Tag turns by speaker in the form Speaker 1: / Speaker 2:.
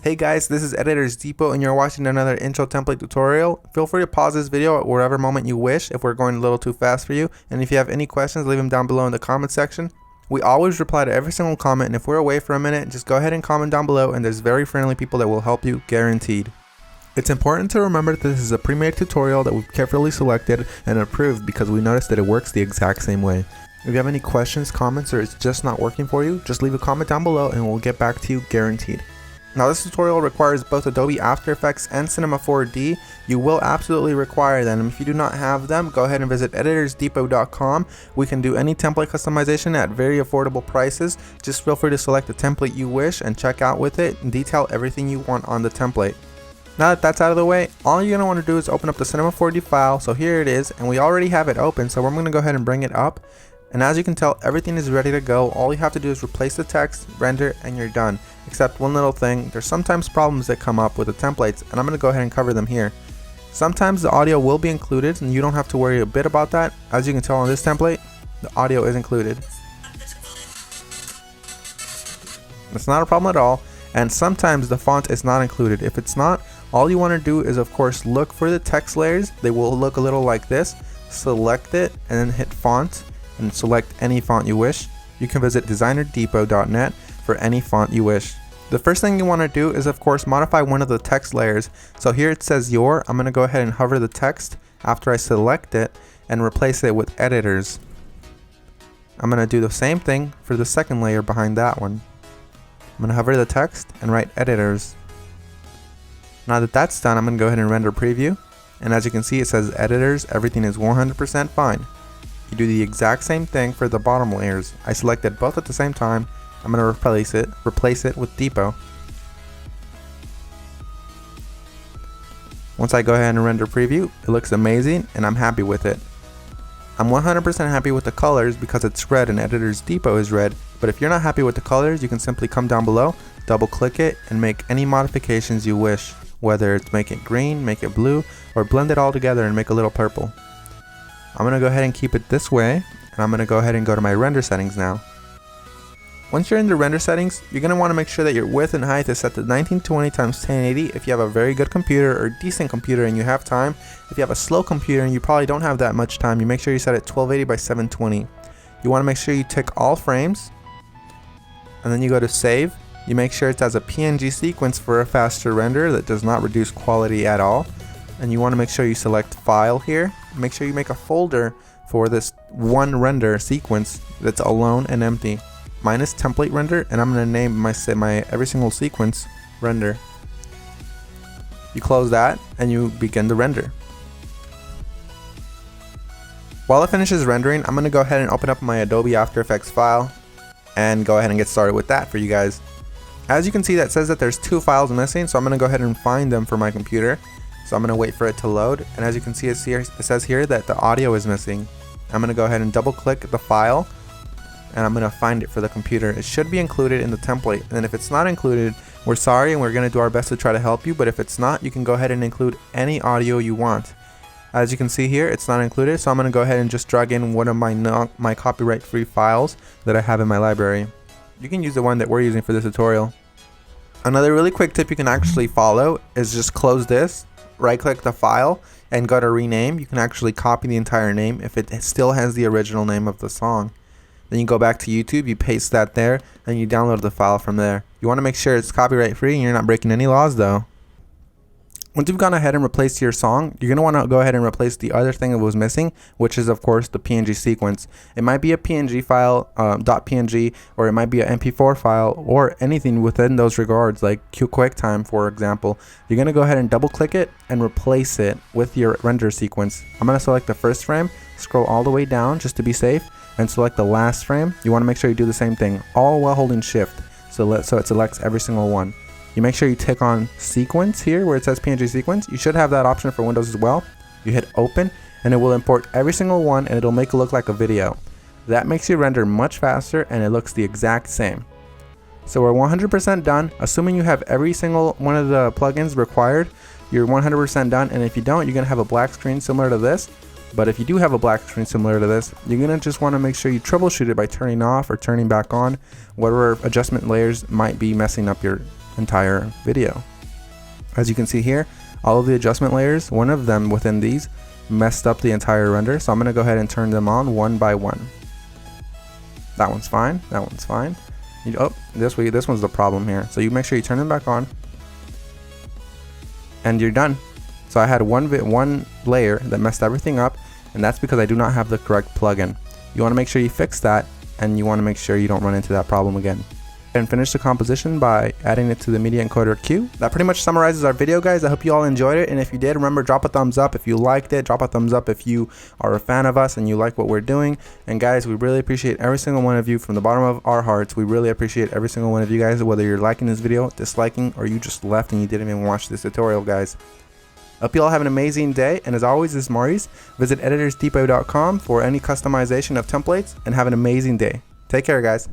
Speaker 1: Hey guys, this is EditorsDepot and you're watching another intro template tutorial. Feel free to pause this video at whatever moment you wish if we're going a little too fast for you. And if you have any questions, leave them down below in the comment section. We always reply to every single comment, and if we're away for a minute, just go ahead and comment down below and there's very friendly people that will help you, guaranteed. It's important to remember that this is a pre-made tutorial that we've carefully selected and approved because we noticed that it works the exact same way. If you have any questions, comments, or it's just not working for you, just leave a comment down below and we'll get back to you, guaranteed. Now this tutorial requires both Adobe After Effects and Cinema 4D. You will absolutely require them. If you do not have them, go ahead and visit EditorsDepot.com. We can do any template customization at very affordable prices. Just feel free to select the template you wish and check out with it and detail everything you want on the template. Now that that's out of the way, all you're going to want to do is open up the Cinema 4D file. So here it is, and we already have it open, so I'm going to go ahead and bring it up. And as you can tell, everything is ready to go. All you have to do is replace the text, render, and you're done. Except one little thing, there's sometimes problems that come up with the templates, and I'm going to go ahead and cover them here. Sometimes the audio will be included, and you don't have to worry a bit about that. As you can tell on this template, the audio is included. It's not a problem at all, and sometimes the font is not included. If it's not, all you want to do is of course look for the text layers. They will look a little like this. Select it, and then hit font, and select any font you wish. You can visit designerdepot.net for any font you wish. The first thing you want to do is of course modify one of the text layers. So here it says your. I'm going to go ahead and hover the text after I select it and replace it with editors. I'm going to do the same thing for the second layer behind that one. I'm going to hover the text and write editors. Now that that's done, I'm going to go ahead and render preview. And as you can see, it says editors, everything is 100% fine. You do the exact same thing for the bottom layers. I selected both at the same time. I'm going to replace it with Depot. Once I go ahead and render preview, it looks amazing and I'm happy with it. I'm 100% happy with the colors because it's red and EditorsDepot is red, but if you're not happy with the colors, you can simply come down below, double click it, and make any modifications you wish, whether it's make it green, make it blue, or blend it all together and make a little purple. I'm going to go ahead and keep it this way, and I'm going to go ahead and go to my render settings now. Once you're in the render settings, you're going to want to make sure that your width and height is set to 1920 x 1080 if you have a very good computer or decent computer and you have time. If you have a slow computer and you probably don't have that much time, you make sure you set it 1280 by 720. You want to make sure you tick all frames, and then you go to save. You make sure it's as a PNG sequence for a faster render that does not reduce quality at all. And you want to make sure you select file here. Make sure you make a folder for this one render sequence that's alone and empty. Mine is template render, and I'm going to name my every single sequence render. You close that and you begin the render. While it finishes rendering, I'm going to go ahead and open up my Adobe After Effects file and go ahead and get started with that for you guys. As you can see, that says that there's two files missing, so I'm going to go ahead and find them for my computer. So I'm going to wait for it to load, and as you can see, it says here that the audio is missing. I'm going to go ahead and double click the file, and I'm going to find it for the computer. It should be included in the template, and if it's not included, we're sorry and we're going to do our best to try to help you, but if it's not, you can go ahead and include any audio you want. As you can see here, it's not included, so I'm going to go ahead and just drag in one of my copyright-free files that I have in my library. You can use the one that we're using for this tutorial. Another really quick tip you can actually follow is just close this, right click the file, and go to rename. You can actually copy the entire name if it still has the original name of the song. Then you go back to YouTube, you paste that there, and you download the file from there. You want to make sure it's copyright free and you're not breaking any laws though. Once you've gone ahead and replaced your song, you're going to want to go ahead and replace the other thing that was missing, which is of course the PNG sequence. It might be a PNG file, .png, or it might be an MP4 file, or anything within those regards, like QuickTime for example. You're going to go ahead and double click it and replace it with your render sequence. I'm going to select the first frame, scroll all the way down just to be safe, and select the last frame. You want to make sure you do the same thing, all while holding shift, so it selects every single one. You make sure you tick on sequence here where it says PNG sequence. You should have that option for Windows as well. You hit open and it will import every single one and it'll make it look like a video. That makes your render much faster and it looks the exact same. So we're 100% done. Assuming you have every single one of the plugins required, you're 100% done, and if you don't, you're going to have a black screen similar to this. But if you do have a black screen similar to this, you're going to just want to make sure you troubleshoot it by turning off or turning back on whatever adjustment layers might be messing up your entire video. As you can see here, all of the adjustment layers, one of them within these messed up the entire render, so I'm going to go ahead and turn them on one by one. That one's fine, that one's fine. Oh, this one's the problem here. So you make sure you turn them back on and you're done. So I had one layer that messed everything up, and that's because I do not have the correct plugin. You want to make sure you fix that, and you want to make sure you don't run into that problem again. And finish the composition by adding it to the media encoder queue. That pretty much summarizes our video, guys. I hope you all enjoyed it, and if you did, remember, drop a thumbs up if you liked it. Drop a thumbs up if you are a fan of us and you like what we're doing. And guys, we really appreciate every single one of you from the bottom of our hearts. We really appreciate every single one of you guys, whether you're liking this video, disliking, or you just left and you didn't even watch this tutorial, guys. Hope you all have an amazing day, and as always, this is Maurice. Visit EditorsDepot.com for any customization of templates, and have an amazing day. Take care, guys.